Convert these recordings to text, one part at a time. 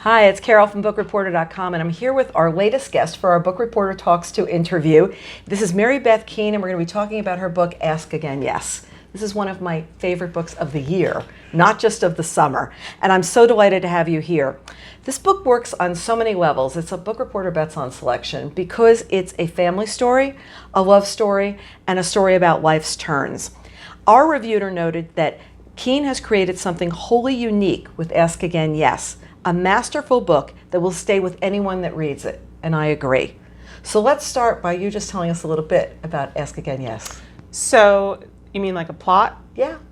Hi, it's Carol from BookReporter.com, and I'm here with our latest guest for our Book Reporter Talks to interview. This is Mary Beth Keane, and we're going to be talking about her book, Ask Again, Yes. This is one of my favorite books of the year, not just of the summer, and I'm so delighted to have you here. This book works on so many levels. It's a Book Reporter Bets on selection because it's a family story, a love story, and a story about life's turns. Our reviewer noted that Keane has created something wholly unique with Ask Again, Yes, a masterful book that will stay with anyone that reads it, and I agree. So let's start by you just telling us a little bit about Ask Again, Yes. So, you mean like a plot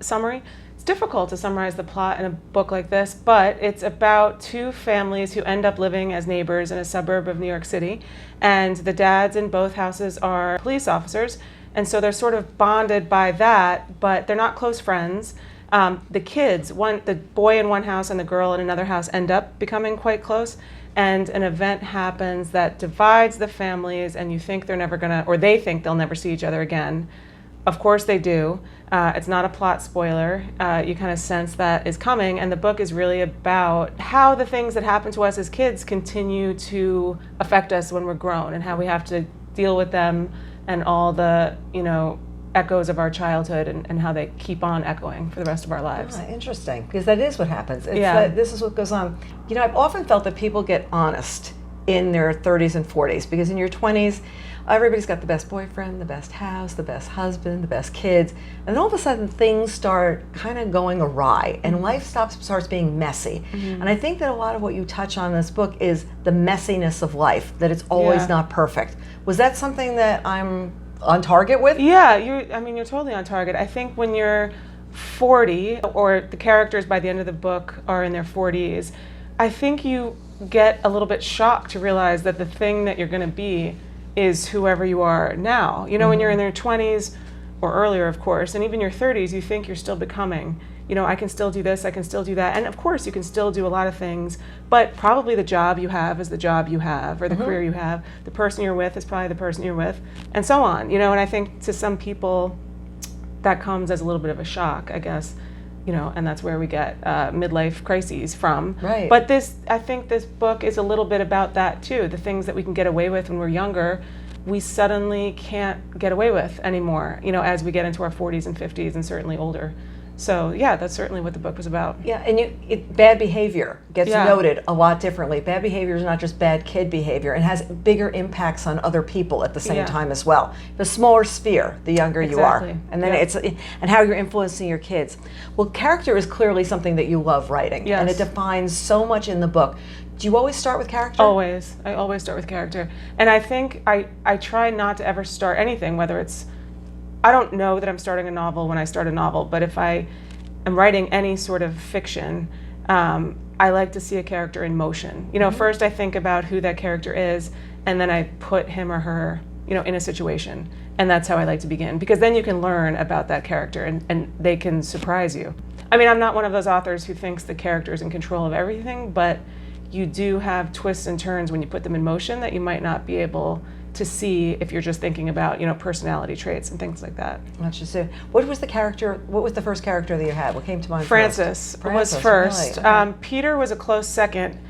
summary? It's difficult to summarize the plot in a book like this, but it's about two families who end up living as neighbors in a suburb of New York City, and the dads in both houses are police officers, and so they're sort of bonded by that, but they're not close friends. The kids, the boy in one house and the girl in another house, end up becoming quite close, and an event happens that divides the families, and you think they're never gonna, or they think they'll never see each other again. Of course they do. It's not a plot spoiler. You kind of sense that is coming, and the book is really about how the things that happen to us as kids continue to affect us when we're grown, and how we have to deal with them and all the, echoes of our childhood and how they keep on echoing for the rest of our lives. Interesting, because that is what happens. This is what goes on. I've often felt that people get honest in their 30s and 40s, because in your 20s, everybody's got the best boyfriend, the best house, the best husband, the best kids, and then all of a sudden things start kind of going awry, and life starts being messy. And I think that a lot of what you touch on in this book is the messiness of life, that it's always not perfect. Was that something that I'm on target with? Yeah, you're totally on target. I think when you're 40, or the characters by the end of the book are in their 40s, I think you get a little bit shocked to realize that the thing that you're going to be is whoever you are now. When you're in your 20s, or earlier, of course, and even your 30s, you think you're still becoming. I can still do this, I can still do that. And of course, you can still do a lot of things, but probably the job you have is the job you have, or the career you have. The person you're with is probably the person you're with, and so on. And I think to some people, that comes as a little bit of a shock, I guess. And that's where we get midlife crises from. Right. But I think this book is a little bit about that too. The things that we can get away with when we're younger, we suddenly can't get away with anymore, as we get into our 40s and 50s and certainly older. So yeah, that's certainly what the book was about. Yeah, and bad behavior gets noted a lot differently. Bad behavior is not just bad kid behavior. It has bigger impacts on other people at the same time as well. The smaller sphere, the younger you are. And then and how you're influencing your kids. Well, character is clearly something that you love writing. And it defines so much in the book. Do you always start with character? Always. I always start with character. And I think I try not to ever start anything, whether it's, I don't know that I'm starting a novel when I start a novel, but if I am writing any sort of fiction, I like to see a character in motion. First I think about who that character is, and then I put him or her, in a situation. And that's how I like to begin, because then you can learn about that character and they can surprise you. I'm not one of those authors who thinks the character is in control of everything, but you do have twists and turns when you put them in motion that you might not be able to see if you're just thinking about, personality traits and things like that. That's just it. What was the first character that you had? What came to mind Francis first? was first. Really? Peter was a close second,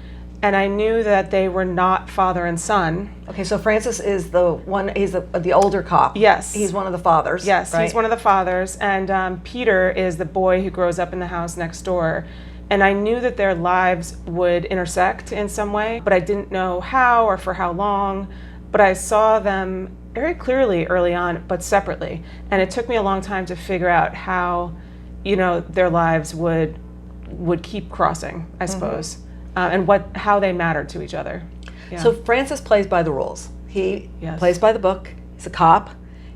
and I knew that they were not father and son. Okay, so Francis is the one, he's the older cop. Yes. He's one of the fathers. Yes, right? He's one of the fathers, and Peter is the boy who grows up in the house next door. And I knew that their lives would intersect in some way, but I didn't know how or for how long. But I saw them very clearly early on, but separately. And it took me a long time to figure out how, their lives would keep crossing, I suppose, and how they mattered to each other. Yeah. So Francis plays by the rules. He plays by the book. He's a cop.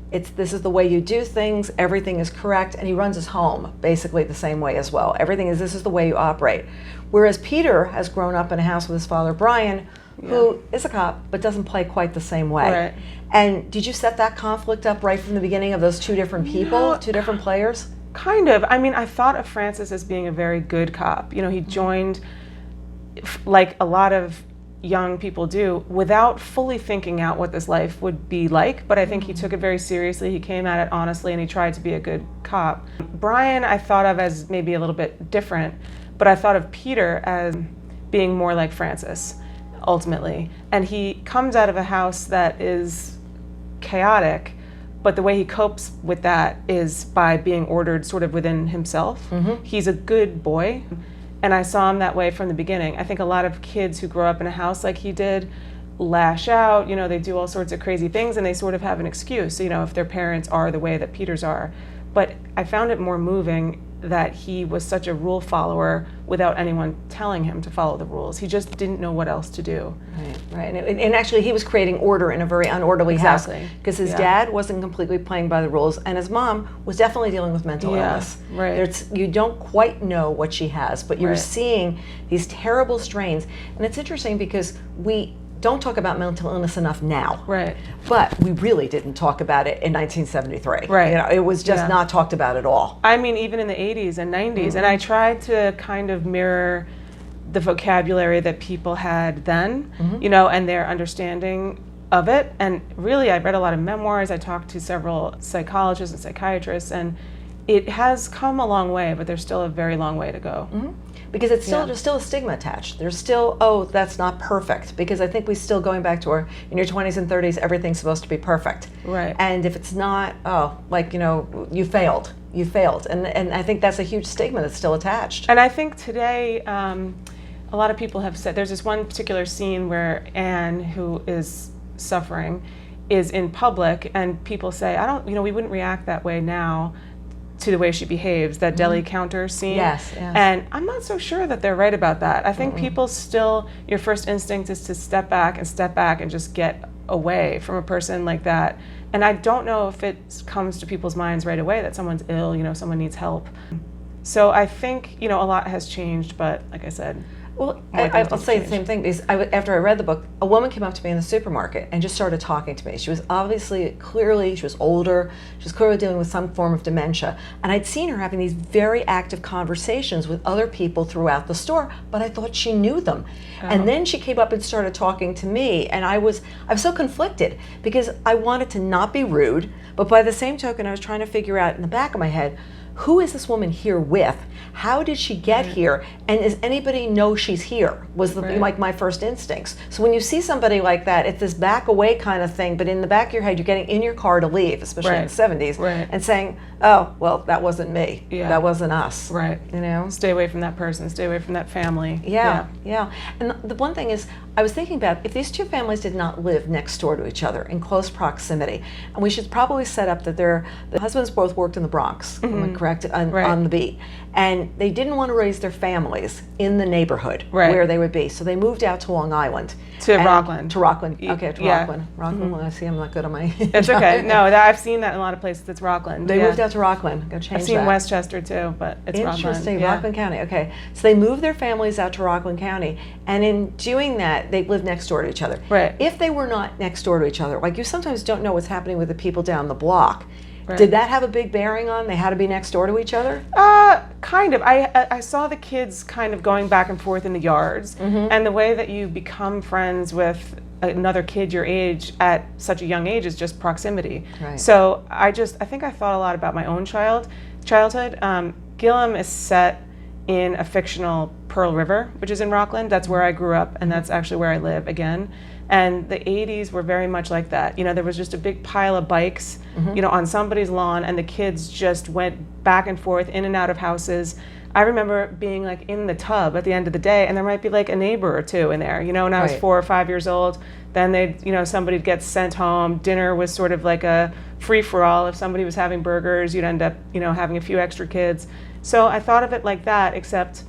This is the way you do things. Everything is correct, and he runs his home basically the same way as well. This is the way you operate. Whereas Peter has grown up in a house with his father, Brian, who is a cop, but doesn't play quite the same way. Right. And did you set that conflict up right from the beginning of those two different people, two different players? Kind of. I thought of Francis as being a very good cop. He joined, like a lot of young people do, without fully thinking out what this life would be like, but I think he took it very seriously. He came at it honestly, and he tried to be a good cop. Brian I thought of as maybe a little bit different, but I thought of Peter as being more like Francis, ultimately. And he comes out of a house that is chaotic, but the way he copes with that is by being ordered sort of within himself. He's a good boy, and I saw him that way from the beginning. I think a lot of kids who grow up in a house like he did lash out, you know, they do all sorts of crazy things, and they sort of have an excuse, you know, if their parents are the way that Peter's are. But I found it more moving that he was such a rule follower without anyone telling him to follow the rules. He just didn't know what else to do. Right. And actually he was creating order in a very unorderly house, because his dad wasn't completely playing by the rules, and his mom was definitely dealing with mental illness. You don't quite know what she has, but you're seeing these terrible strains. And it's interesting because we don't talk about mental illness enough now. But we really didn't talk about it in 1973. You know, it was just not talked about at all. I mean, even in the 80s and 90s. And I tried to kind of mirror the vocabulary that people had then, you know, and their understanding of it. And really, I read a lot of memoirs. I talked to several psychologists and psychiatrists, and it has come a long way, but there's still a very long way to go. Because it's still there's still a stigma attached. There's still, oh, that's not perfect. Because I think we still, going back to our, in your 20s and 30s, everything's supposed to be perfect. And if it's not, oh, like, you know, you failed. You failed. And I think that's a huge stigma that's still attached. And I think today, a lot of people have said, there's this one particular scene where Anne, who is suffering, is in public, and people say, I don't, you know, we wouldn't react that way now to the way she behaves, that deli counter scene. And I'm not so sure that they're right about that. I think people still, your first instinct is to step back and just get away from a person like that. And I don't know if it comes to people's minds right away that someone's ill, you know, someone needs help. So I think, you know, a lot has changed, but like I said, well, I'll say the same thing, because after I read the book, a woman came up to me in the supermarket and just started talking to me. She was clearly, she was older, she was clearly dealing with some form of dementia. And I'd seen her having these very active conversations with other people throughout the store, but I thought she knew them. And then she came up and started talking to me, and I was so conflicted, because I wanted to not be rude, but by the same token, I was trying to figure out in the back of my head, who is this woman here with? How did she get here? And does anybody know she's here? Was like my first instincts. So when you see somebody like that, it's this back away kind of thing, but in the back of your head, you're getting in your car to leave, especially in the 70s, and saying, oh, well, that wasn't me. That wasn't us. You know? Stay away from that person, stay away from that family. And the one thing is, I was thinking about, if these two families did not live next door to each other in close proximity, and we should probably set up that the husbands both worked in the Bronx, am I correct, on the beat, and they didn't want to raise their families in the neighborhood where they would be, so they moved out to Long Island. To Rockland. To Rockland. Okay, to Rockland. Rockland. Well, I see I'm not good on my... It's okay. No, I've seen that in a lot of places. It's Rockland. They moved out to Rockland. Go change that. I've seen Westchester too, but it's Rockland. Interesting. Rockland County. Okay. So they moved their families out to Rockland County, and in doing that, they lived next door to each other. If they were not next door to each other, like, you sometimes don't know what's happening with the people down the block. Did that have a big bearing on they had to be next door to each other? Kind of. I saw the kids kind of going back and forth in the yards, and the way that you become friends with another kid your age at such a young age is just proximity. So I think I thought a lot about my own childhood. Gilliam is set in a fictional Pearl River, which is in Rockland. That's where I grew up, and that's actually where I live again. And the 80s were very much like that. You know, there was just a big pile of bikes, you know, on somebody's lawn, and the kids just went back and forth in and out of houses. I remember being like in the tub at the end of the day, and there might be like a neighbor or two in there, you know, when I was 4 or 5 years old. Then somebody'd get sent home. Dinner was sort of like a free-for-all. If somebody was having burgers, you'd end up, you know, having a few extra kids. So I thought of it like that, except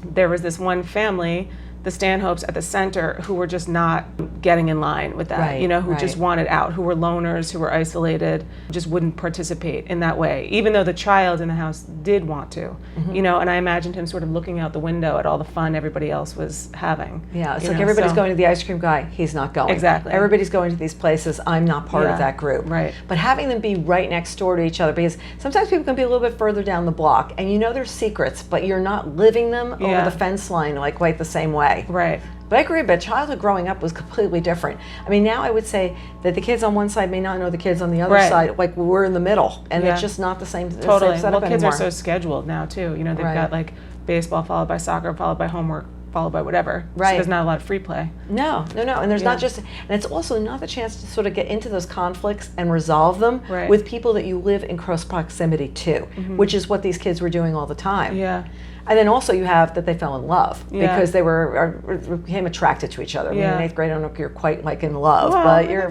there was this one family, the Stanhopes at the center, who were just not getting in line with that, you know, who just wanted out, who were loners, who were isolated, just wouldn't participate in that way, even though the child in the house did want to, you know, and I imagined him sort of looking out the window at all the fun everybody else was having. It's like everybody's going to the ice cream guy, he's not going. Everybody's going to these places, I'm not part of that group. But having them be right next door to each other, because sometimes people can be a little bit further down the block, and you know there's secrets, but you're not living them over the fence line like quite the same way. But I agree, but childhood growing up was completely different. I mean, now I would say that the kids on one side may not know the kids on the other side, like we're in the middle, and it's just not the same setup anymore. Kids are so scheduled now too. You know, they've got like baseball followed by soccer followed by homework followed by whatever. Right. So there's not a lot of free play. No. And there's not just, and it's also not the chance to sort of get into those conflicts and resolve them with people that you live in close proximity to, which is what these kids were doing all the time. Yeah. And then also you have that they fell in love because they became attracted to each other. I mean, in 8th grade, I don't know if you're quite like in love, but you're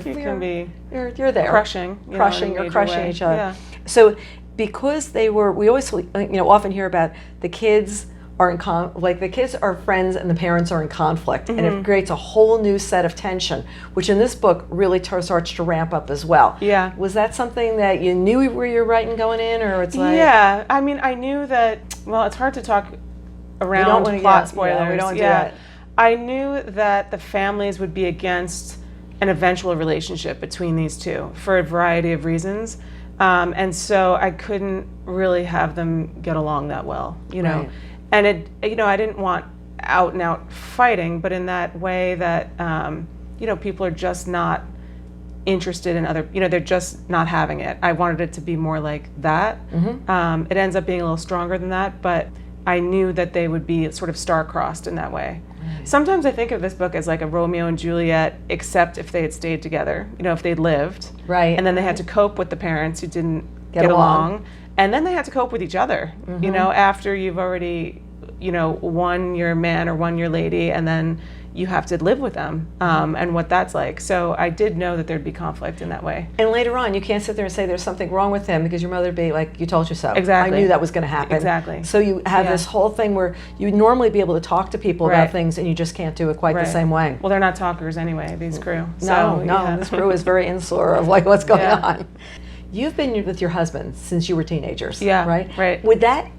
there. Crushing. You're crushing each other. Yeah. So because we always, often hear about the kids are the kids are friends and the parents are in conflict, and it creates a whole new set of tension, which in this book really starts to ramp up as well. Yeah. Was that something that you knew where you're writing going in, or it's like? Yeah, I mean, I knew that. Well, it's hard to talk around plot spoilers. Yeah, we don't do that. I knew that the families would be against an eventual relationship between these two for a variety of reasons, and so I couldn't really have them get along that well, Right. And I didn't want out and out fighting, but in that way that people are just not interested in other, they're just not having it. I wanted it to be more like that. It ends up being a little stronger than that, but I knew that they would be sort of star-crossed in that way. Right. Sometimes I think of this book as like a Romeo and Juliet, except if they had stayed together, if they'd lived. Right. And then they had to cope with the parents who didn't get along. And then they had to cope with each other, after you've already, won your man or won your lady, and then you have to live with them, and what that's like. So I did know that there'd be conflict in that way. And later on, you can't sit there and say there's something wrong with him because your mother would be like, you told you so. Exactly. I knew that was going to happen. Exactly. So you have this whole thing where you would normally be able to talk to people about things, and you just can't do it quite the same way. Well, they're not talkers anyway, these crew. No, this crew is very insular of like what's going on. You've been with your husband since you were teenagers, right? Right.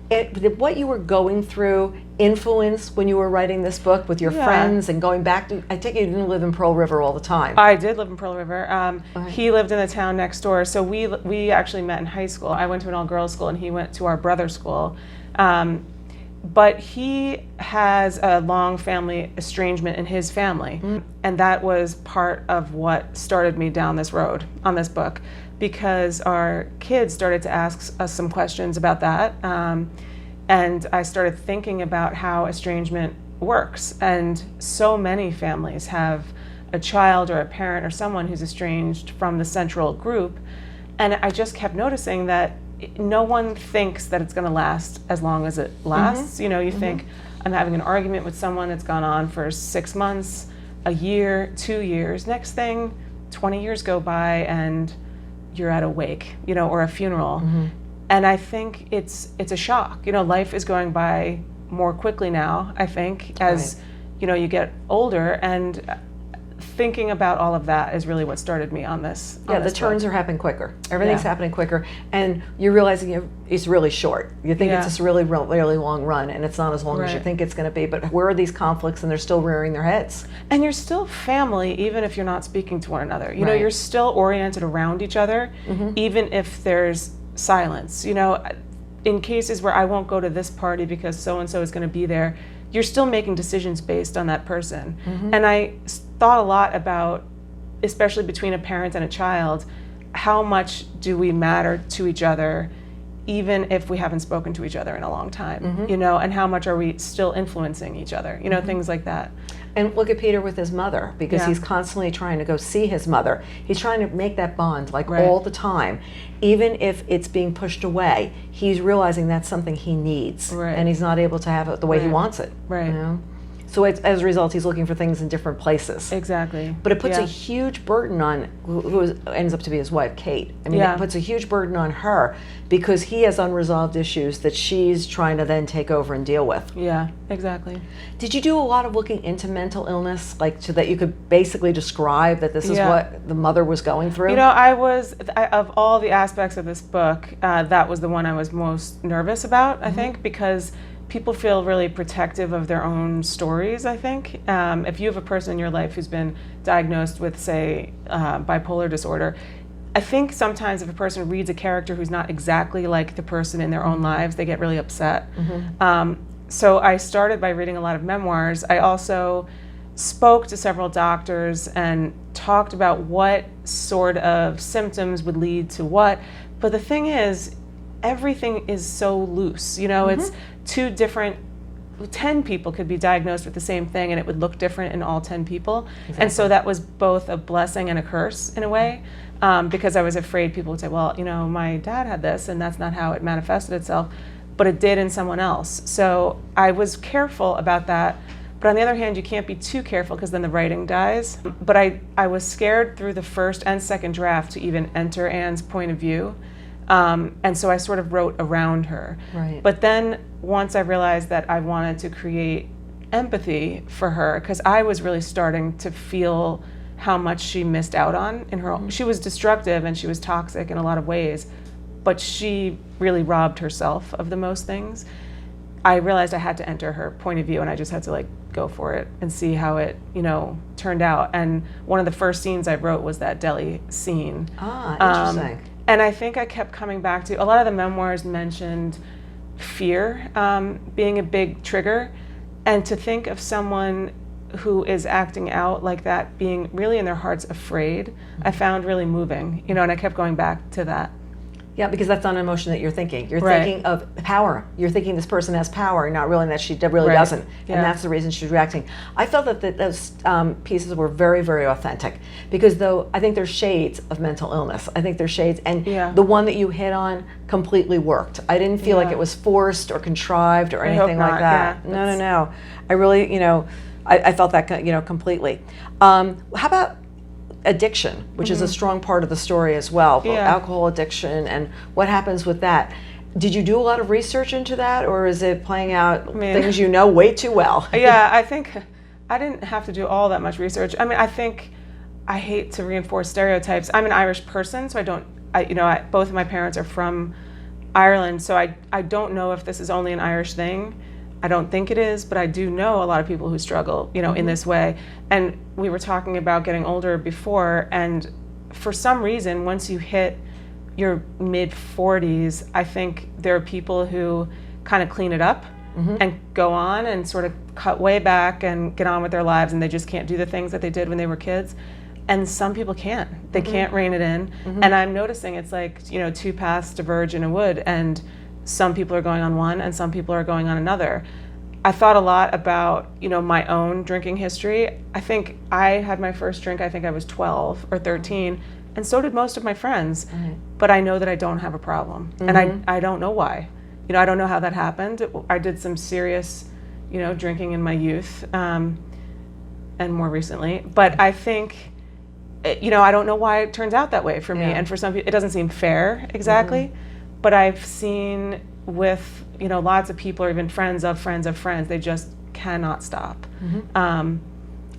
Did what you were going through influence when you were writing this book with your friends and going back to, I take it you didn't live in Pearl River all the time. I did live in Pearl River. He lived in the town next door, so we actually met in high school. I went to an all-girls school and he went to our brother's school. But he has a long family estrangement in his family, and that was part of what started me down this road on this book, because our kids started to ask us some questions about that, and I started thinking about how estrangement works. And so many families have a child or a parent or someone who's estranged from the central group, and I just kept noticing that no one thinks that it's going to last as long as it lasts. You think, I'm having an argument with someone that's gone on for 6 months, a year, 2 years. Next thing, 20 years go by and you're at a wake, or a funeral. And I think it's a shock. Life is going by more quickly now, I think, as you get older, and thinking about all of that is really what started me on this. The turns are happening quicker. Everything's happening quicker, and you're realizing it's really short. You think it's this really long run, and it's not as long as you think it's going to be. But where are these conflicts, and they're still rearing their heads? And you're still family, even if you're not speaking to one another. You're still oriented around each other, even if there's silence. In cases where I won't go to this party because so-and-so is going to be there, you're still making decisions based on that person. And I thought a lot about, especially between a parent and a child, how much do we matter to each other even if we haven't spoken to each other in a long time, and how much are we still influencing each other, things like that. And look at Peter with his mother, because he's constantly trying to go see his mother. He's trying to make that bond all the time. Even if it's being pushed away, he's realizing that's something he needs, and he's not able to have it the way he wants it. So as a result, he's looking for things in different places. Exactly. But it puts a huge burden on who ends up to be his wife, Kate. I mean, it puts a huge burden on her because he has unresolved issues that she's trying to then take over and deal with. Yeah, exactly. Did you do a lot of looking into mental illness, so that you could basically describe that this is what the mother was going through? Of all the aspects of this book, that was the one I was most nervous about, I think, because people feel really protective of their own stories, I think. If you have a person in your life who's been diagnosed with, say, bipolar disorder, I think sometimes if a person reads a character who's not exactly like the person in their own lives, they get really upset. So I started by reading a lot of memoirs. I also spoke to several doctors and talked about what sort of symptoms would lead to what. But the thing is, everything is so loose. It's two different 10 people could be diagnosed with the same thing and it would look different in all 10 people. And so that was both a blessing and a curse in a way, because I was afraid people would say, well, my dad had this and that's not how it manifested itself, but it did in someone else. So I was careful about that. But on the other hand, you can't be too careful because then the writing dies. But I was scared through the first and second draft to even enter Anne's point of view. And so I sort of wrote around her. Right. But then once I realized that I wanted to create empathy for her, because I was really starting to feel how much she missed out on in her. She was destructive and she was toxic in a lot of ways, but she really robbed herself of the most things. I realized I had to enter her point of view, and I just had to go for it and see how it, turned out. And one of the first scenes I wrote was that deli scene. Interesting. And I think I kept coming back to, a lot of the memoirs mentioned fear being a big trigger, and to think of someone who is acting out like that being really in their hearts afraid, I found really moving, and I kept going back to that. Yeah, because that's not an emotion that you're thinking. You're thinking of power. You're thinking this person has power, not realizing that she really doesn't. Yeah. And that's the reason she's reacting. I felt that those pieces were very, very authentic, because though I think there's shades of mental illness. I think there's shades, and the one that you hit on completely worked. I didn't feel like it was forced or contrived or anything like that. Yeah, No. I really, I felt that, completely. How about addiction, which is a strong part of the story as well, alcohol addiction and what happens with that. Did you do a lot of research into that, or is it playing out things you know way too well? Yeah, I think I didn't have to do all that much research. I think I hate to reinforce stereotypes. I'm an Irish person, so both of my parents are from Ireland, so I don't know if this is only an Irish thing. I don't think it is, but I do know a lot of people who struggle, in this way. And we were talking about getting older before, and for some reason, once you hit your mid-40s, I think there are people who kind of clean it up and go on and sort of cut way back and get on with their lives, and they just can't do the things that they did when they were kids. And some people can't. They can't rein it in. And I'm noticing it's like, two paths diverge in a wood, and some people are going on one and some people are going on another. I thought a lot about, my own drinking history. I think I had my first drink, I think I was 12 or 13, and so did most of my friends. But I know that I don't have a problem. And I don't know why. I don't know how that happened. I did some serious, drinking in my youth and more recently. But I think, I don't know why it turns out that way for me. And for some people, it doesn't seem fair exactly. But I've seen with, lots of people, or even friends of friends of friends, they just cannot stop.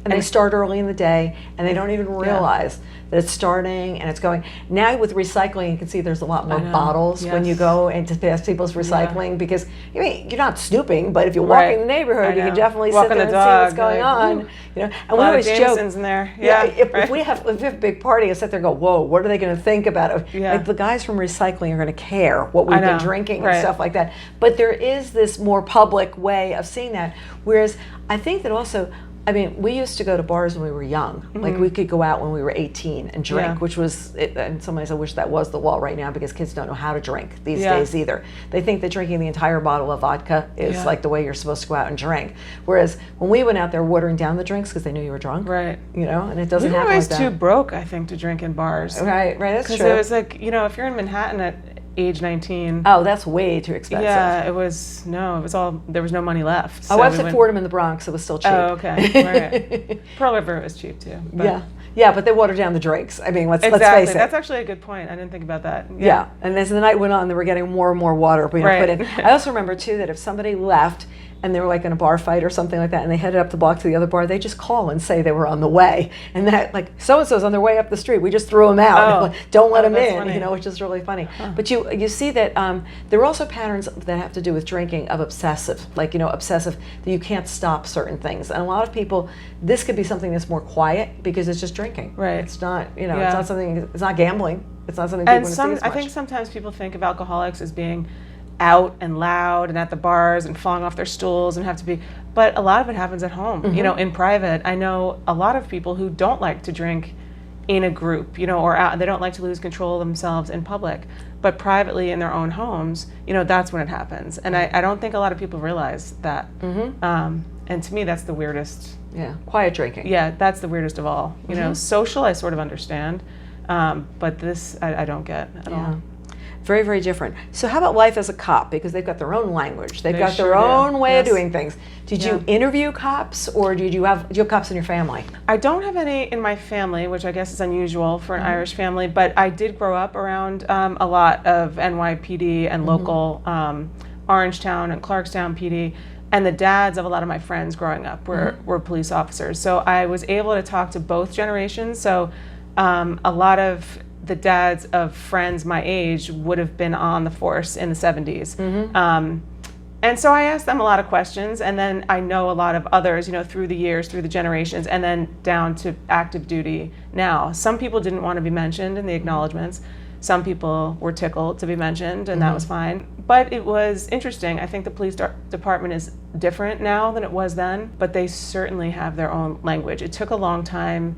And they start early in the day, and they don't even realize that it's starting and it's going. Now with recycling, you can see there's a lot more bottles when you go into past people's recycling, because you're not snooping, but if you walk in the neighborhood, you can definitely sit there and see what's going on. And we always joke in there. If we have a big party, I sit there and go, whoa, what are they going to think about it? Like the guys from recycling are going to care what we've been drinking and stuff like that. But there is this more public way of seeing that. Whereas I think that also, we used to go to bars when we were young. Like we could go out when we were 18 and drink, which was, in some ways I wish that was the law right now, because kids don't know how to drink these days either. They think that drinking the entire bottle of vodka is like the way you're supposed to go out and drink. Whereas when we went out there watering down the drinks because they knew you were drunk, and it doesn't happen like that. We were always too broke, I think, to drink in bars. Right, that's true. Because it was like, if you're in Manhattan at age 19. Oh, that's way too expensive. Yeah, it was all, there was no money left. So I was at Fordham in the Bronx, it was still cheap. Oh, okay. Right. Pearl River was cheap too. But. Yeah, but they watered down the drinks. Let's face it. That's actually a good point. I didn't think about that. Yeah. And as the night went on, they were getting more and more water put in. I also remember too that if somebody left and they were like in a bar fight or something like that, and they headed up the block to the other bar, they just call and say they were on the way, and that so-and-so's on their way up the street. We just threw them out. Don't let them in. Funny. Which is really funny. But you see that there are also patterns that have to do with drinking of obsessive, obsessive, that you can't stop certain things. And a lot of people, this could be something that's more quiet because it's just drinking. Right. It's not, it's not something. It's not gambling. It's not something people want to see as much. I think sometimes people think of alcoholics as being out and loud and at the bars and falling off their stools and have to be, but a lot of it happens at home, in private. I know a lot of people who don't like to drink in a group, or out, they don't like to lose control of themselves in public, but privately in their own homes, that's when it happens. And I don't think a lot of people realize that. And to me, that's the weirdest. Yeah, quiet drinking. Yeah, that's the weirdest of all. Social, I sort of understand, but this I don't get at all. Very, very different. So how about life as a cop? Because they've got their own language. They've got sure their own do. way of Yes. doing things. Did you interview cops, or do you have cops in your family? I don't have any in my family, which I guess is unusual for an Irish family, but I did grow up around a lot of NYPD and local Orangetown and Clarkstown PD. And the dads of a lot of my friends growing up were police officers. So I was able to talk to both generations. So a lot of the dads of friends my age would have been on the force in the 70s. And so I asked them a lot of questions, and then I know a lot of others, through the years, through the generations, and then down to active duty now. Some people didn't want to be mentioned in the acknowledgments. Some people were tickled to be mentioned, and that was fine. But it was interesting. I think the police department is different now than it was then, but they certainly have their own language. It took a long time.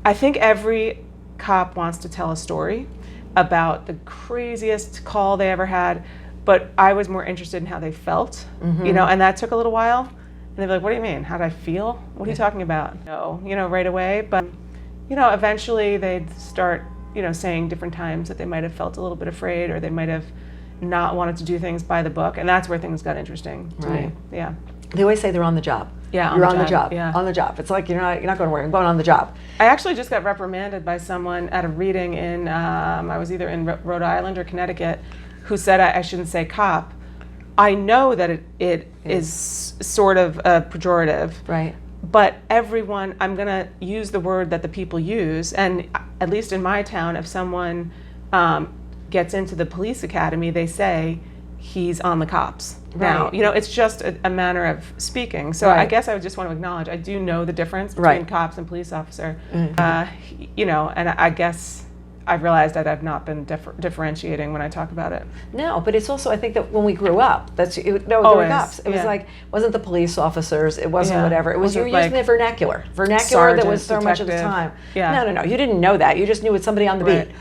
I think every cop wants to tell a story about the craziest call they ever had, but I was more interested in how they felt, and that took a little while. And they'd be like, "What do you mean? How did I feel? What are you talking about?" No, right away. But, eventually they'd start, saying different times that they might have felt a little bit afraid, or they might have not wanted to do things by the book, and that's where things got interesting to me. Yeah. They always say they're on the job. Yeah, You're on the job. Yeah. On the job. It's like you're not going to work. I'm going on the job. I actually just got reprimanded by someone at a reading in, I was either in Rhode Island or Connecticut, who said I shouldn't say cop. I know that it is sort of a pejorative. Right. But everyone, I'm going to use the word that the people use. And at least in my town, if someone gets into the police academy, they say he's on the cops. Now, it's just a manner of speaking. So I guess I would just want to acknowledge I do know the difference between cops and police officer. And I guess I've realized that I've not been differentiating when I talk about it. No, but it's also, I think that when we grew up, there were Always, cops. It was like, wasn't the police officers, it wasn't Yeah. whatever. It was, you were using the vernacular. Vernacular that sergeant, was so much of the detective. time. Yeah. No. You didn't know that. You just knew it's somebody on the Right. beat.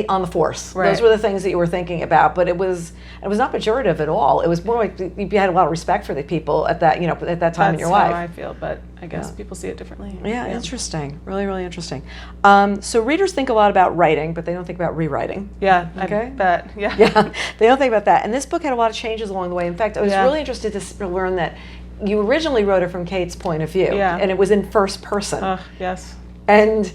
On the force. Right. Those were the things that you were thinking about. But it was not pejorative at all. It was more like you had a lot of respect for the people at that, at that time in your life. That's how I feel, but I guess people see it differently. Yeah, interesting. Really, really interesting. So readers think a lot about writing, but they don't think about rewriting. Yeah, Okay. I bet. Yeah. Yeah, they don't think about that. And this book had a lot of changes along the way. In fact, I was Yeah. really interested to learn that you originally wrote it from Kate's point of view, Yeah. and it was in first person. Yes. And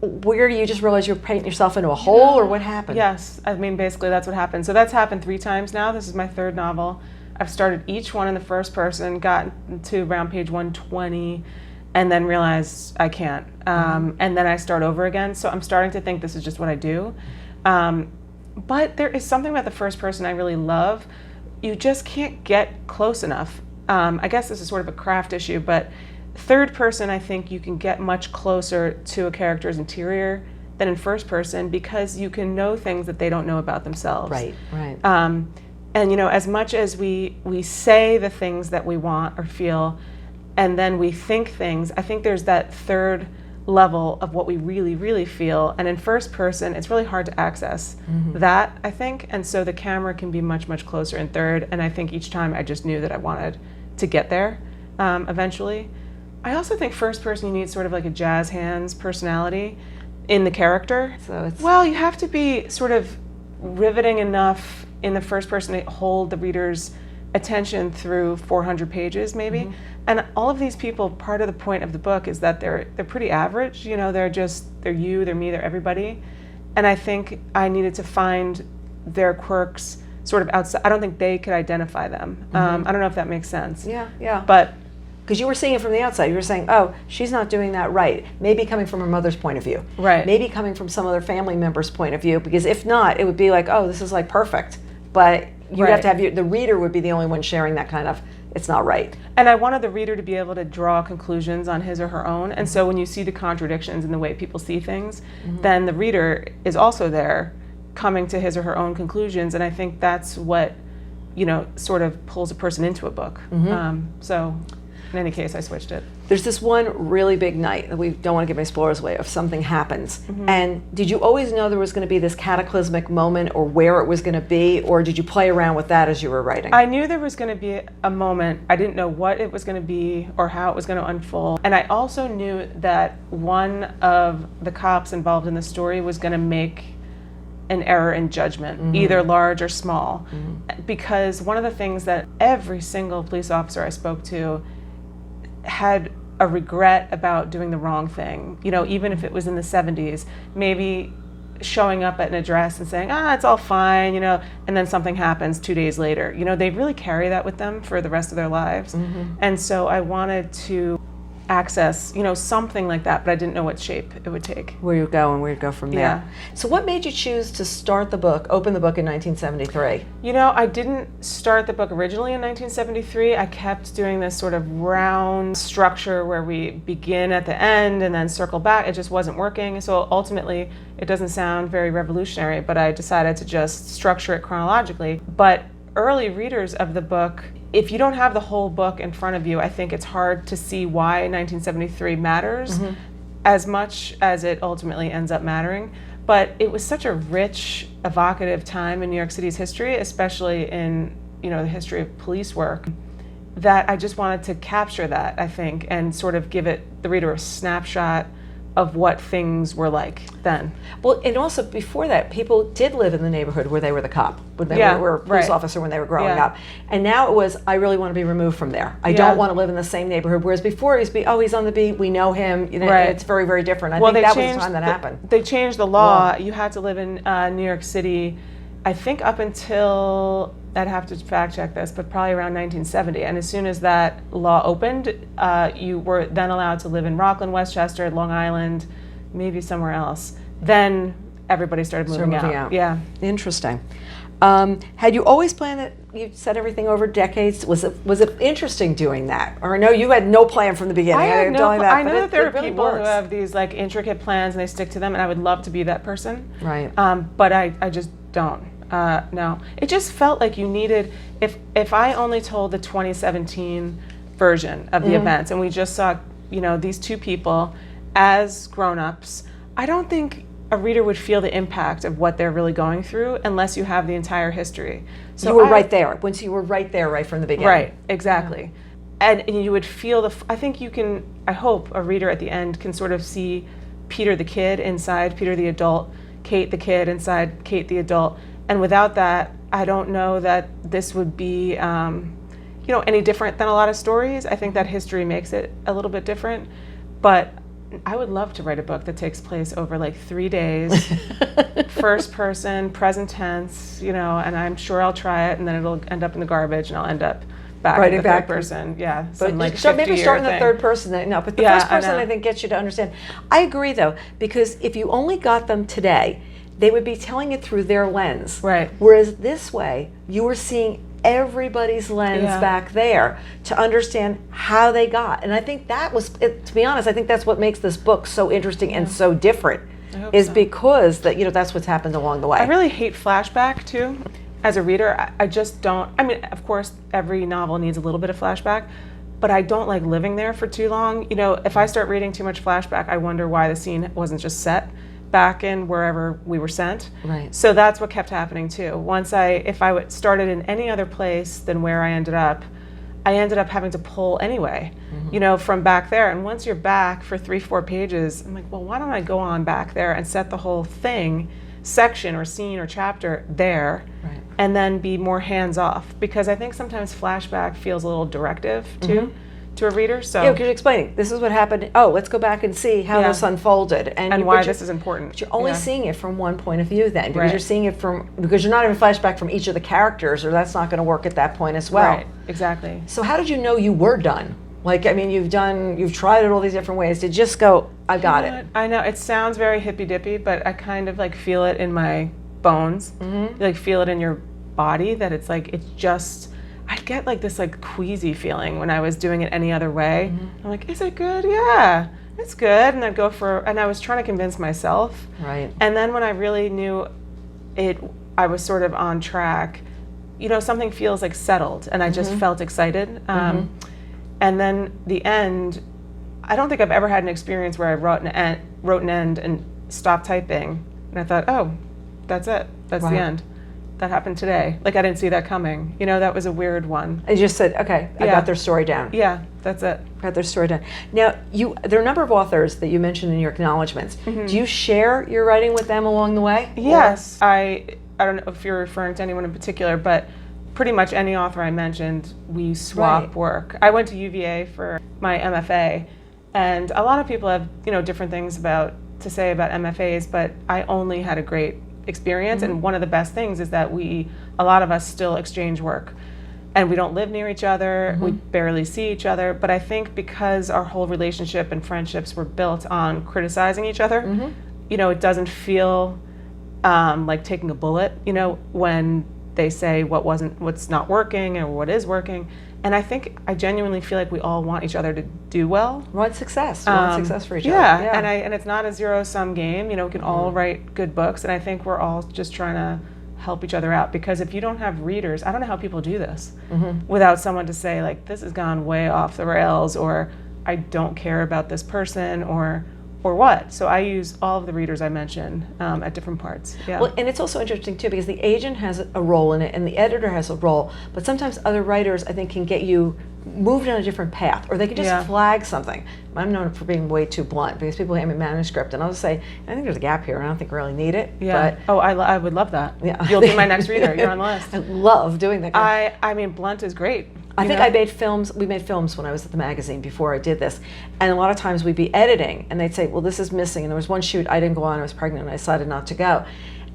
where do you just realize you're painting yourself into a hole, or what happened? Yes, I mean, basically that's what happened. So that's happened 3 times now. This is my 3rd novel. I've started each one in the first person, gotten to around page 120, and then realized I can't. And then I start over again. So I'm starting to think this is just what I do. But there is something about the first person I really love. You just can't get close enough. I guess this is sort of a craft issue, but third person, I think you can get much closer to a character's interior than in first person, because you can know things that they don't know about themselves. Right. And as much as we say the things that we want or feel, and then we think things, I think there's that third level of what we really, really feel. And in first person, it's really hard to access that, I think. And so the camera can be much, much closer in third. And I think each time I just knew that I wanted to get there eventually. I also think first person, you need sort of like a jazz hands personality in the character. So it's Well, you have to be sort of riveting enough in the first person to hold the reader's attention through 400 pages maybe. And all of these people, part of the point of the book is that they're pretty average. They're you, they're me, they're everybody. And I think I needed to find their quirks sort of outside. I don't think they could identify them. I don't know if that makes sense. yeah. But Because you were seeing it from the outside. You were saying, oh, she's not doing that right. Maybe coming from her mother's point of view. Right. Maybe coming from some other family member's point of view. Because if not, it would be like, oh, this is like perfect. But you'd have to have the reader would be the only one sharing that kind of, it's not right. And I wanted the reader to be able to draw conclusions on his or her own. And so when you see the contradictions in the way people see things, then the reader is also there coming to his or her own conclusions. And I think that's what, sort of pulls a person into a book. So... in any case, I switched it. There's this one really big night that we don't want to give any spoilers away of something happens. And did you always know there was going to be this cataclysmic moment or where it was going to be, or did you play around with that as you were writing? I knew there was going to be a moment. I didn't know what it was going to be or how it was going to unfold. And I also knew that one of the cops involved in the story was going to make an error in judgment, either large or small. Because one of the things that every single police officer I spoke to had a regret about doing the wrong thing. You know, even if it was in the 70s, maybe showing up at an address and saying, it's all fine, you know, and then something happens 2 days later. You know, they really carry that with them for the rest of their lives. And so I wanted to access, you know, something like that, but I didn't know what shape it would take. Where you go and where you go from there. Yeah. So what made you choose to start the book, open the book in 1973? You know, I didn't start the book originally in 1973. I kept doing this sort of round structure where we begin at the end and then circle back. It just wasn't working. So ultimately, it doesn't sound very revolutionary, but I decided to just structure it chronologically. But early readers of the book, if you don't have the whole book in front of you, I think it's hard to see why 1973 matters as much as it ultimately ends up mattering. But it was such a rich, evocative time in New York City's history, especially in, you know, the history of police work, that I just wanted to capture that, I think, and sort of give the reader a snapshot of what things were like then. Well, and also before that, people did live in the neighborhood where they were the cop, when they were a police officer when they were growing up. And now it was, I really want to be removed from there. I don't want to live in the same neighborhood. Whereas before it used to be, he's on the beat, we know him. You know, it's very, very different. I think that was the time that happened. They changed the law. You had to live in New York City, I think up until, I'd have to fact check this, but probably around 1970. And as soon as that law opened, you were then allowed to live in Rockland, Westchester, Long Island, maybe somewhere else. Then everybody started moving out. Yeah. Interesting. Had you always planned that you'd set everything over decades? Was it interesting doing that? Or I know you had no plan from the beginning. I know that there are people who have these like intricate plans and they stick to them, and I would love to be that person. Right. But I just don't. No, it just felt like you needed, if I only told the 2017 version of the events and we just saw, you know, these two people as grown-ups, I don't think a reader would feel the impact of what they're really going through unless you have the entire history. So you were right there, once you were right there right from the beginning. Right, exactly. Yeah. And you would feel I think you can, I hope a reader at the end can sort of see Peter the kid inside Peter the adult, Kate the kid inside Kate the adult. And without that, I don't know that this would be, you know, any different than a lot of stories. I think that history makes it a little bit different. But I would love to write a book that takes place over like 3 days, first person, present tense, you know, and I'm sure I'll try it, and then it'll end up in the garbage, and I'll end up back in the third person. Yeah, but like maybe start in the third person. No, but the first person I think gets you to understand. I agree though, because if you only got them today, they would be telling it through their lens. Right. Whereas this way, you were seeing everybody's lens back there to understand how they got. And I think that was, to be honest, I think that's what makes this book so interesting and so different, is because that, you know, that's what's happened along the way. I really hate flashback too. As a reader, I just don't, I mean, of course, every novel needs a little bit of flashback, but I don't like living there for too long. You know, if I start reading too much flashback, I wonder why the scene wasn't just set back in wherever we were sent. Right. So that's what kept happening too. If I started in any other place than where I ended up having to pull anyway, you know, from back there. And once you're back for 3-4 pages, I'm like, well, why don't I go on back there and set the whole thing, section or scene or chapter there, and then be more hands off? Because I think sometimes flashback feels a little directive too. To a reader, so because you're explaining this is what happened. Oh, let's go back and see how this unfolded, and why this is important. But you're only seeing it from one point of view, then, because you're seeing it because you're not even flashback from each of the characters, or that's not going to work at that point as well. Right, exactly. So how did you know you were done? Like, I mean, you've tried it all these different ways. Did you just go, I got it? I know it sounds very hippy dippy, but I kind of like feel it in my bones. You like feel it in your body that it's like it's just. I'd get like this like queasy feeling when I was doing it any other way. I'm like, is it good? Yeah, it's good. And I'd go and I was trying to convince myself. Right. And then when I really knew I was sort of on track, you know, something feels like settled, and I just felt excited. And And then the end, I don't think I've ever had an experience where I wrote an end and stopped typing, and I thought, oh, that's it. That's the end. That happened today. Like, I didn't see that coming. You know, that was a weird one. I just said, okay, I got their story down. Yeah, that's it. Got their story down. Now, there are a number of authors that you mentioned in your acknowledgments. Do you share your writing with them along the way? Yes. I don't know if you're referring to anyone in particular, but pretty much any author I mentioned, we swap work. I went to UVA for my MFA, and a lot of people have, different things to say about MFAs, but I only had a great experience, and one of the best things is that a lot of us still exchange work, and we don't live near each other, we barely see each other, but I think because our whole relationship and friendships were built on criticizing each other, it doesn't feel like taking a bullet, when they say what's not working or what is working. And I genuinely feel like we all want each other to do well. We want success. We want success for each other. Yeah, and it's not a zero-sum game. We can all write good books, and I think we're all just trying to help each other out, because if you don't have readers, I don't know how people do this without someone to say, like, this has gone way off the rails, or I don't care about this person, or what. So I use all of the readers I mentioned at different parts. Yeah. Well, and it's also interesting too, because the agent has a role in it and the editor has a role, but sometimes other writers, I think, can get you moved on a different path, or they can just flag something. I'm known for being way too blunt, because people hand me a manuscript and I'll just say, I think there's a gap here and I don't think I really need it. Yeah. But I would love that. Yeah. You'll be my next reader. You're on the list. I love doing that. I mean, blunt is great. I think we made films when I was at the magazine before I did this. And a lot of times we'd be editing and they'd say, well, this is missing. And there was one shoot I didn't go on, I was pregnant and I decided not to go.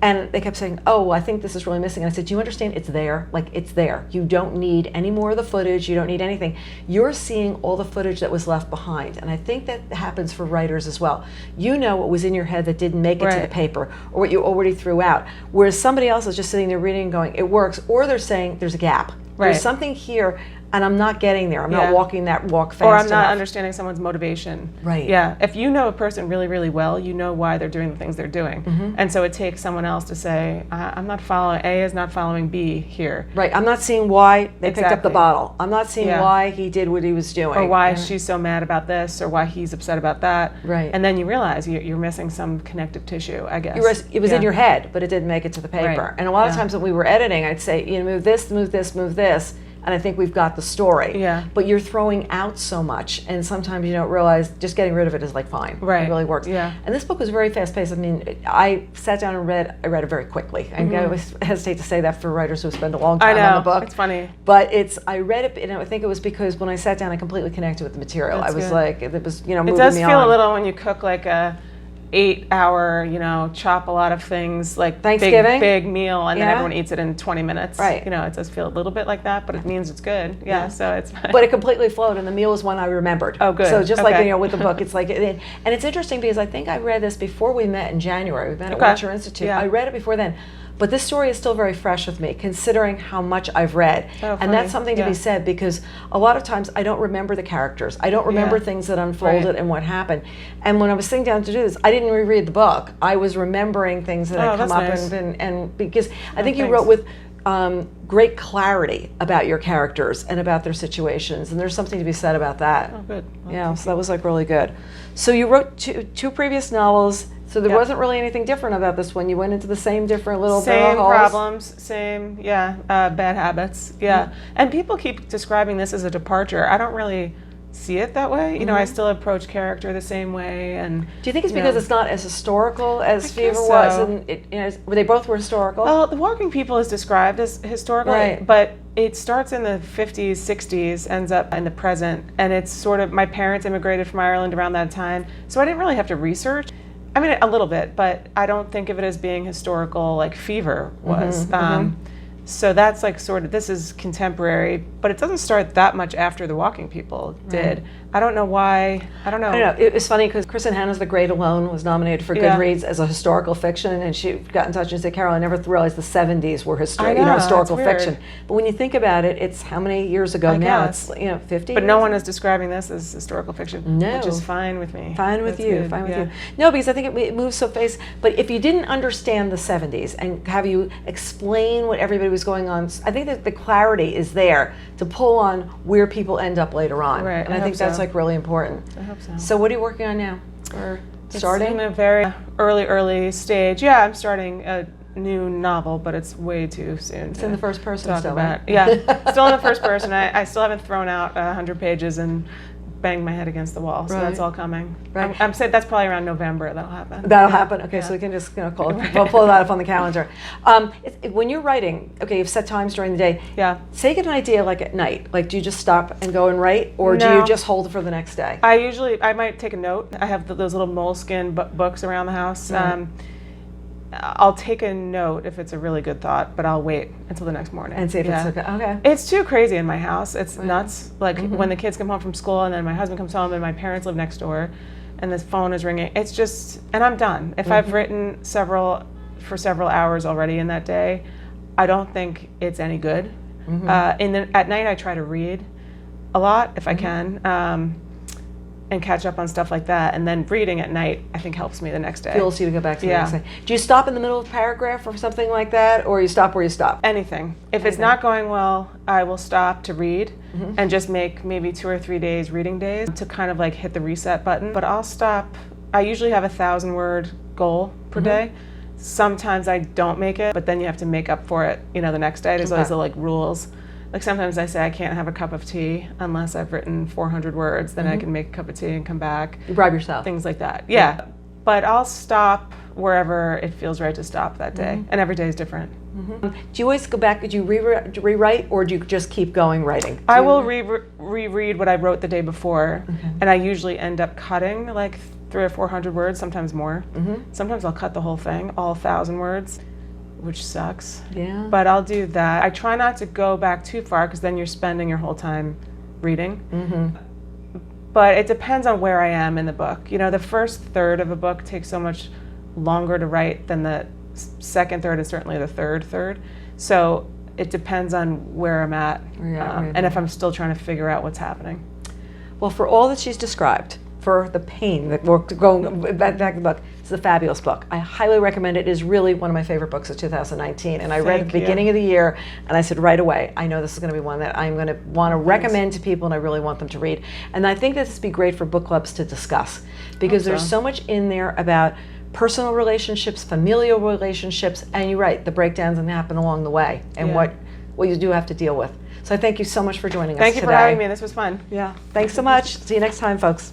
And they kept saying, oh, I think this is really missing. And I said, do you understand? It's there. Like, it's there. You don't need any more of the footage. You don't need anything. You're seeing all the footage that was left behind. And I think that happens for writers as well. You know what was in your head that didn't make it to the paper, or what you already threw out. Whereas somebody else is just sitting there reading and going, it works. Or they're saying, there's a gap. There's something here, and I'm not getting there. I'm not walking that walk fast enough. Or I'm not understanding someone's motivation. Right. Yeah. If you know a person really, really well, you know why they're doing the things they're doing. And so it takes someone else to say, I'm not following, A is not following B here. Right. I'm not seeing why they picked up the bottle. I'm not seeing why he did what he was doing. Or why she's so mad about this, or why he's upset about that. Right. And then you realize you're missing some connective tissue, I guess. It was in your head, but it didn't make it to the paper. Right. And a lot of times when we were editing, I'd say, move this, move this, move this. And I think we've got the story. Yeah. But you're throwing out so much, and sometimes you don't realize just getting rid of it is like fine. Right. It really works. Yeah. And this book was very fast paced. I mean, I sat down and read it very quickly. I always hesitate to say that for writers who spend a long time on the book. It's funny. But I read it, and I think it was because when I sat down, I completely connected with the material. That's I was good. like, it was, moving me on. It does feel a little when you cook like a 8-hour, chop a lot of things, like Thanksgiving? big meal, and then everyone eats it in 20 minutes. Right. It does feel a little bit like that, but it means it's good. Yeah. So it's fine. But it completely flowed, and the meal was one I remembered. Oh, good. So just like, with the book, it's like, and it's interesting because I think I read this before we met in January. We met at Watcher Institute. Yeah. I read it before then. But this story is still very fresh with me, considering how much I've read. And that's something to be said, because a lot of times I don't remember the characters. I don't remember things that unfolded and what happened. And when I was sitting down to do this, I didn't reread the book. I was remembering things that had come up. Nice. And because I think you wrote with great clarity about your characters and about their situations. And there's something to be said about that. Oh, good. Well, yeah, so that was like really good. So you wrote two previous novels. So there wasn't really anything different about this one. You went into the same different little same holes. problems, same bad habits. Yeah, and people keep describing this as a departure. I don't really see it that way. I still approach character the same way. And do you think it's because it's not as historical as Fever was? And they both were historical. Well, The Walking People is described as historical, but it starts in the 50s, 60s, ends up in the present, and it's sort of, my parents immigrated from Ireland around that time, so I didn't really have to research. I mean, a little bit, but I don't think of it as being historical like Fever was. So that's like sort of, this is contemporary, but it doesn't start that much after The Walking People did. I don't know why. I don't know. It was funny because Kristen Hanna's The Great Alone was nominated for Goodreads as a historical fiction, and she got in touch and said, Carol, I never realized the 70s were historical fiction. But when you think about it, it's how many years ago now? It's 50 But no one is describing this as historical fiction, no. which is fine with me. Fine with you. No, because I think it moves so fast. But if you didn't understand the 70s and have you explain what everybody was was going on. I think that the clarity is there to pull on where people end up later on. Right, And I I think hope that's so. like really important. I hope so. So what are you working on now? Or starting? It's in a very early stage. Yeah, I'm starting a new novel, but it's way too soon. It's in the first person talk still, about. right? Yeah, still in the first person. I still haven't thrown out 100 pages and banged my head against the wall. So Right. that's all coming. Right. I'm saying that's probably around November that'll happen. That'll Yeah. happen. Okay, Yeah. so we can just call it, we'll pull that up on the calendar. When you're writing, okay, you've set times during the day. Yeah. Say get an idea like at night. Like, do you just stop and go and write, or do you No. just hold it for the next day? I might take a note. I have those little moleskin books around the house. Right. I'll take a note if it's a really good thought, but I'll wait until the next morning. And see if Yeah. it's okay. Okay. It's too crazy in my house. It's Right. nuts. Like when the kids come home from school and then my husband comes home and my parents live next door and this phone is ringing. It's just, and I'm done. If I've written for several hours already in that day, I don't think it's any good. At night I try to read a lot if I can. And catch up on stuff like that. And then reading at night, I think helps me the next day. Fuels you to go back to the Yeah. next day. Do you stop in the middle of a paragraph or something like that, or you stop where you stop? Anything. If it's not going well, I will stop to read and just make maybe 2 or 3 days reading days to kind of like hit the reset button. But I'll stop. I usually have a 1,000-word goal per day. Sometimes I don't make it, but then you have to make up for it, the next day. There's always Okay. the like rules. Like sometimes I say I can't have a cup of tea unless I've written 400 words. Then I can make a cup of tea and come back. You bribe yourself. Things like that. Yeah. But I'll stop wherever it feels right to stop that day. And every day is different. Do you always go back? Do you rewrite, or do you just keep going writing? I will reread what I wrote the day before, and I usually end up cutting like 300 or 400 words, sometimes more. Sometimes I'll cut the whole thing, all 1,000 words, which sucks. Yeah. But I'll do that. I try not to go back too far because then you're spending your whole time reading. But it depends on where I am in the book. The first third of a book takes so much longer to write than the second third, and certainly the third third. So it depends on where I'm at, and if I'm still trying to figure out what's happening. Well, for all that she's described, for the pain that we're going back to the book, it's a fabulous book. I highly recommend it. It is really one of my favorite books of 2019. And I read it at the beginning of the year, and I said right away, I know this is going to be one that I'm going to want to recommend to people, and I really want them to read. And I think this would be great for book clubs to discuss, because there's so much in there about personal relationships, familial relationships, and you're right, the breakdowns that happen along the way, and what you do have to deal with. So I thank you so much for joining us today. Thank you for having me. This was fun. Yeah. Thanks so much. See you next time, folks.